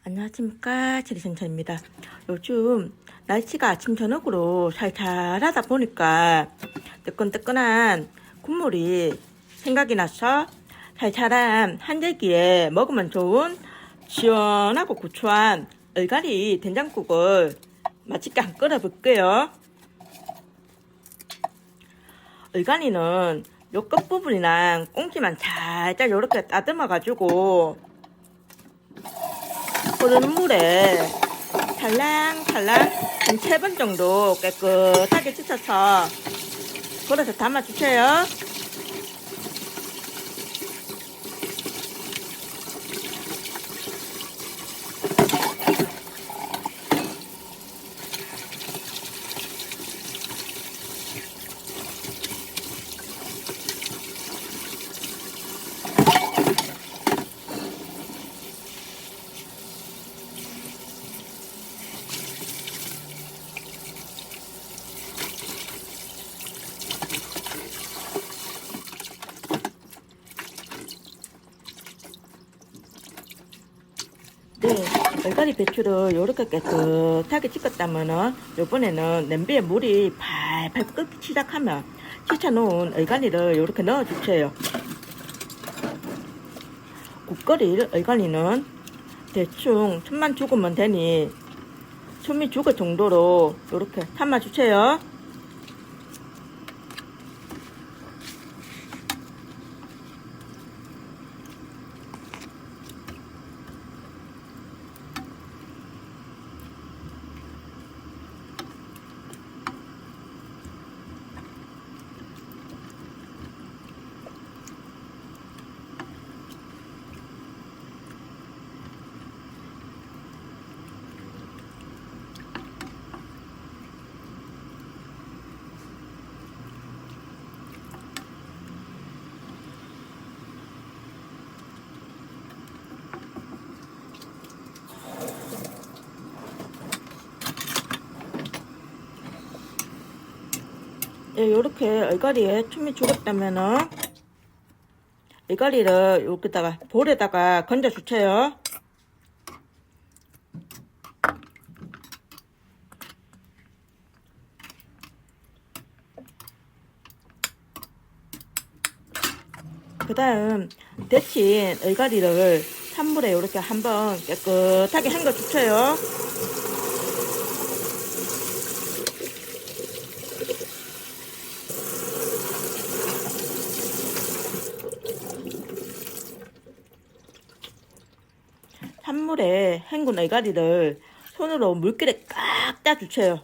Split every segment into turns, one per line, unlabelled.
안녕하십니까, 지리sen터입니다. 요즘 날씨가 아침 저녁으로 살살하다 보니까 뜨끈뜨끈한 국물이 생각이 나서 살살한 한들기에 먹으면 좋은 시원하고 구수한 얼갈이 된장국을 맛있게 한번 끓여볼게요. 얼갈이는 요 끝부분이랑 꽁지만 살짝 이렇게 따듬어 흐르는 물에 살랑살랑 한 3번 정도 깨끗하게 씻어서 그릇에 담아주세요. 네, 얼갈이 배추를 이렇게 깨끗하게 씻었다면은 요번에는 냄비에 물이 팔팔 끓기 시작하면 씻어놓은 얼갈이를 이렇게 넣어주세요. 국 끓일 얼갈이는 대충 숨만 죽으면 되니 숨이 죽을 정도로 이렇게 삶아주세요. 네, 요렇게 얼갈이에 춤이 죽었다면은 얼갈이를 여기다가 볼에다가 건져 주세요. 그 다음 데친 얼갈이를 찬물에 이렇게 한번 깨끗하게 헹궈 주세요. 찬물에 헹군 얼갈이를 손으로 물기를 꽉 짜주세요.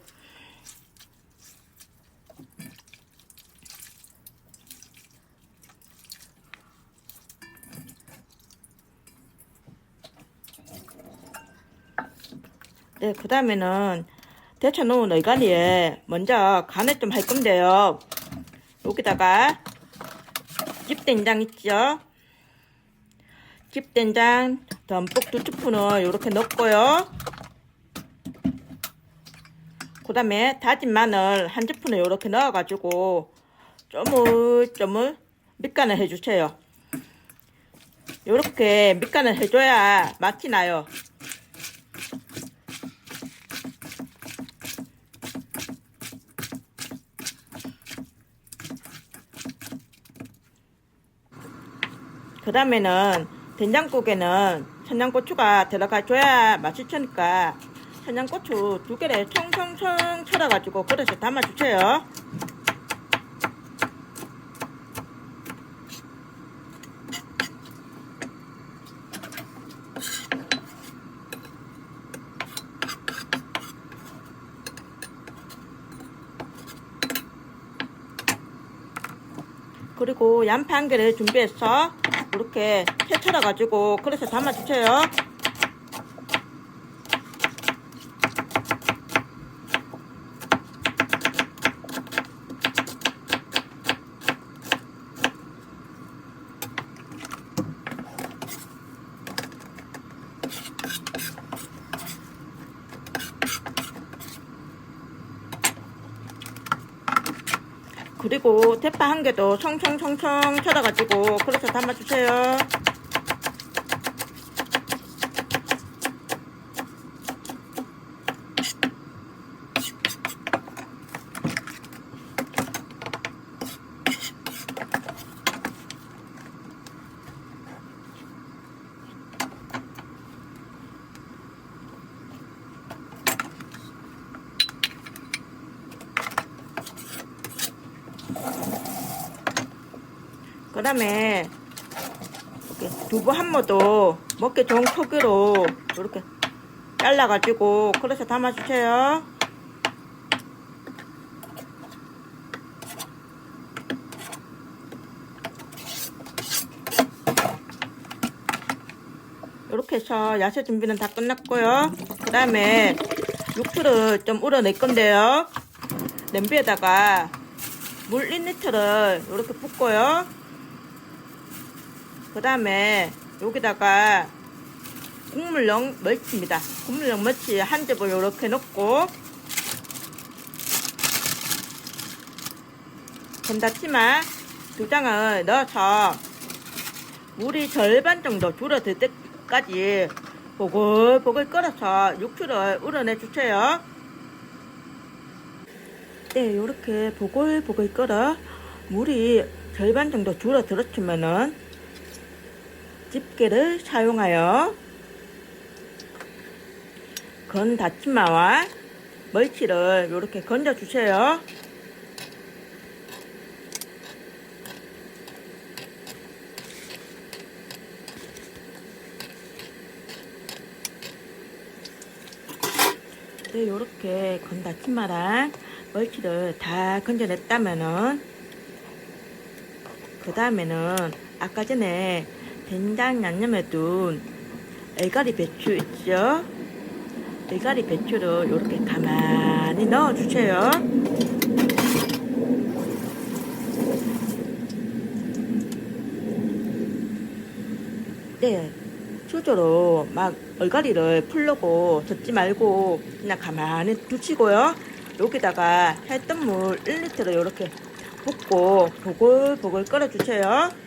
네, 그 다음에는 데쳐놓은 얼갈이에 먼저 간을 좀 할 건데요. 여기다가 집된장 있죠? 집된장 듬뿍 2스푼을 이렇게 넣고요. 그 다음에 다진 마늘 1스푼을 이렇게 넣어가지고 쪼물쪼물 밑간을 해주세요. 이렇게 밑간을 해줘야 맛이 나요. 그 다음에는 된장국에는 청양고추가 들어가줘야 맛있으니까 청양고추 2개를 총총총 썰어가지고 그릇에 담아주세요. 그리고 양파 1개를 준비해서 이렇게 채썰어 가지고 그릇에 담아주세요. 그리고 대파 1개도 청청청청 쳐다가지고 그릇에 담아주세요. 다음에 이렇게 두부 한 모도 먹기 좋은 크기로 이렇게 잘라가지고 그릇에 담아주세요. 이렇게 해서 야채 준비는 다 끝났고요. 그 다음에 육수를 좀 우려낼 건데요. 냄비에다가 물 1리터를 이렇게 붓고요. 그 다음에 여기다가 국물용 멸치입니다. 국물용 멸치 한 즙을 이렇게 넣고 건다치마 2장을 넣어서 물이 절반 정도 줄어들 때까지 보글보글 끓여서 육수를 우려내 주세요. 네, 이렇게 보글보글 끓어 물이 절반 정도 줄어들었으면은 집게를 사용하여 건 다치마와 멸치를 이렇게 건져 주세요. 네, 이렇게 건 다치마랑 멸치를 다 건져냈다면은 그 다음에는 아까 전에 된장 양념에 둔 애가리 배추 있죠? 애가리 배추를 이렇게 가만히 넣어주세요. 네, 수저로 막 얼갈이를 풀려고 젓지 말고 그냥 가만히 두시고요. 여기다가 했던 물 1리터를 이렇게 붓고 보글보글 끓여주세요.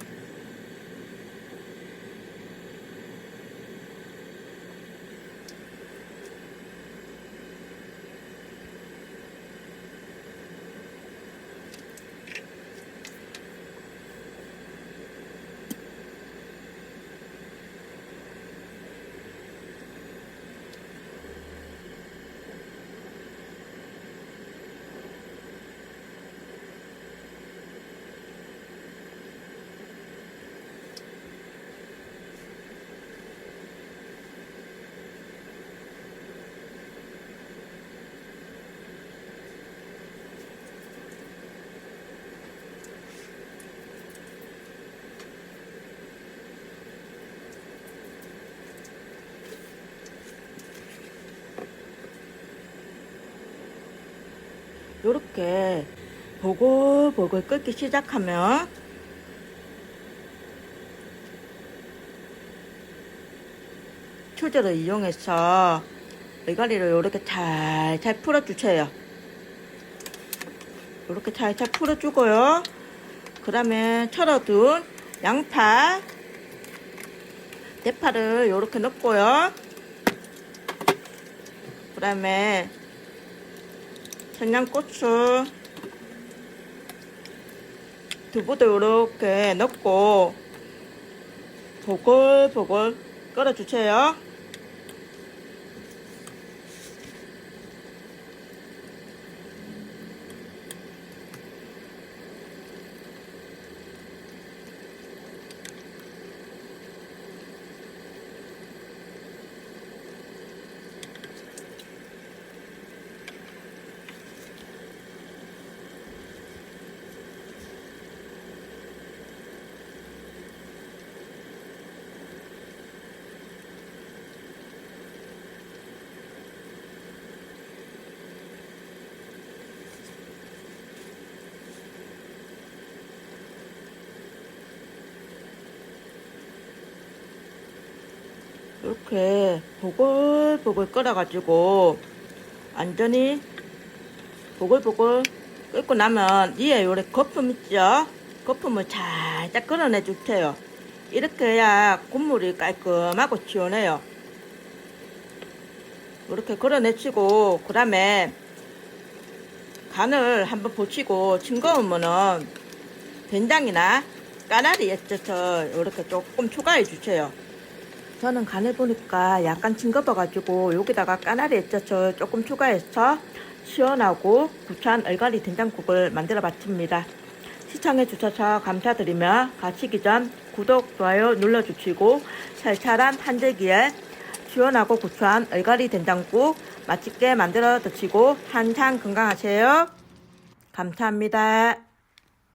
요렇게 보글보글 끓기 시작하면 추저를 이용해서 메가리를 이렇게 잘잘 풀어주세요. 이렇게 잘잘 풀어주고요. 그 다음에 철어둔 양파, 대파를 이렇게 넣고요. 그 다음에 청양고추, 두부도 이렇게 넣고 보글보글 끓여주세요. 이렇게 보글보글 끓여가지고 완전히 보글보글 끓고 나면 위에 요래 거품 있죠? 거품을 살짝 끌어내 주세요. 이렇게 해야 국물이 깔끔하고 시원해요. 이렇게 끌어내치고 그 다음에 간을 한번 보시고 싱거우면은 된장이나 까나리 액젓을 이렇게 조금 추가해 주세요. 저는 간을 보니까 약간 싱거워가지고 여기다가 까나리 액젓을 조금 추가해서 시원하고 구수한 얼갈이 된장국을 만들어 봤습니다. 시청해 주셔서 감사드리며 가시기 전 구독, 좋아요 눌러주시고 살찰한 한재기에 시원하고 구수한 얼갈이 된장국 맛있게 만들어 드시고 한상 건강하세요. 감사합니다.